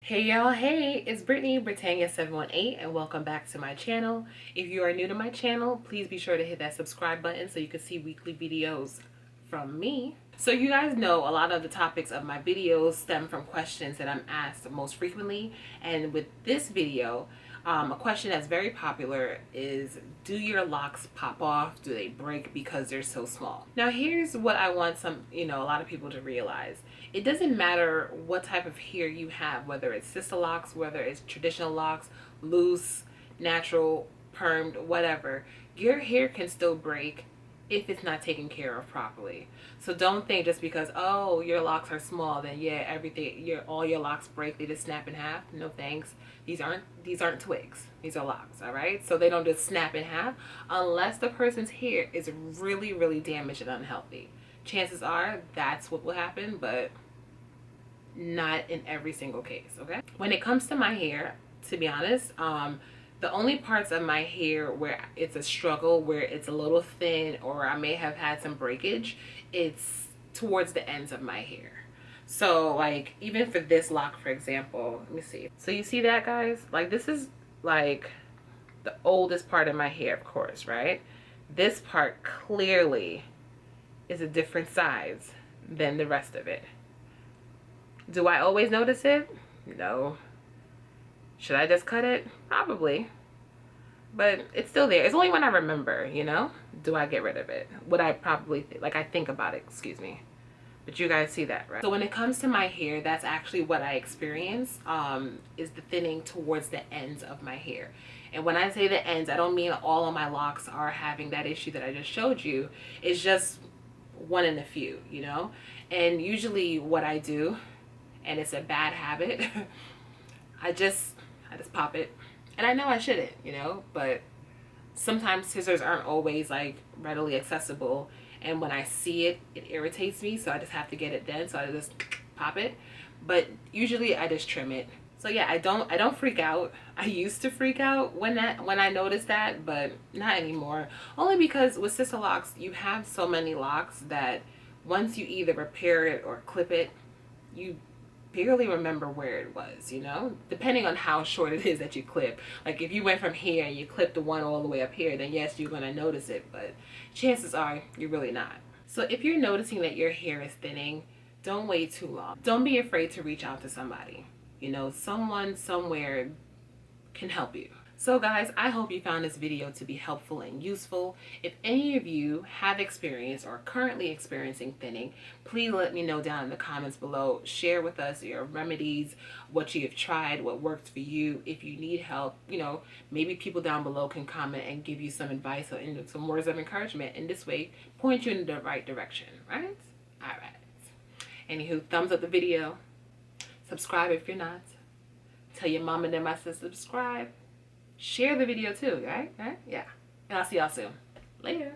Hey y'all, hey, it's Brittany, Britannia718, and welcome back to my channel. If you are new to my channel, please be sure to hit that subscribe button so you can see weekly videos from me. So you guys know a lot of the topics of my videos stem from questions that I'm asked most frequently, and with this video, a question that's very popular is, do your locks pop off? Do they break because they're so small? Now here's what I want a lot of people to realize. It doesn't matter what type of hair you have, whether it's Sisterlocks, whether it's traditional locks, loose, natural, permed, whatever. Your hair can still break if it's not taken care of properly. So don't think just because, oh, your locks are small, then yeah, all your locks break, they just snap in half. No thanks. These aren't twigs. These are locks, all right? So they don't just snap in half unless the person's hair is really, really damaged and unhealthy. Chances are that's what will happen, but not in every single case, okay? When it comes to my hair, to be honest, the only parts of my hair where it's a struggle, where it's a little thin or I may have had some breakage, it's towards the ends of my hair. So like even for this lock, for example, let me see. So you see that, guys? Like this is like the oldest part of my hair, of course, right? This part clearly is a different size than the rest of it. Do I always notice it? No. Should I just cut it? Probably. But it's still there. It's only when I remember, you know? Do I get rid of it? Would I probably, I think about it, excuse me. But you guys see that, right? So when it comes to my hair, that's actually what I experience, is the thinning towards the ends of my hair. And when I say the ends, I don't mean all of my locks are having that issue that I just showed you. It's just one in a few, you know? And usually what I do, and it's a bad habit, I just pop it. And I know I shouldn't, you know, but sometimes scissors aren't always like readily accessible, and when I see it, it irritates me, so I just have to get it done, so I just pop it. But usually I just trim it. So yeah, I don't freak out. I used to freak out when I noticed that, but not anymore. Only because with Sisterlocks, you have so many locks that once you either repair it or clip it, you barely remember where it was, you know, depending on how short it is that you clip. Like if you went from here and you clipped the one all the way up here, then yes, you're going to notice it, but chances are you're really not. So if you're noticing that your hair is thinning, don't wait too long. Don't be afraid to reach out to somebody. You know, someone somewhere can help you. So guys, I hope you found this video to be helpful and useful. If any of you have experienced or are currently experiencing thinning, please let me know down in the comments below. Share with us your remedies, what you have tried, what worked for you. If you need help, you know, maybe people down below can comment and give you some advice or some words of encouragement, and this way point you in the right direction, right? All right. Anywho, thumbs up the video. Subscribe if you're not. Tell your mom and them I said subscribe. Share the video too, right? Yeah. And I'll see y'all soon. Later.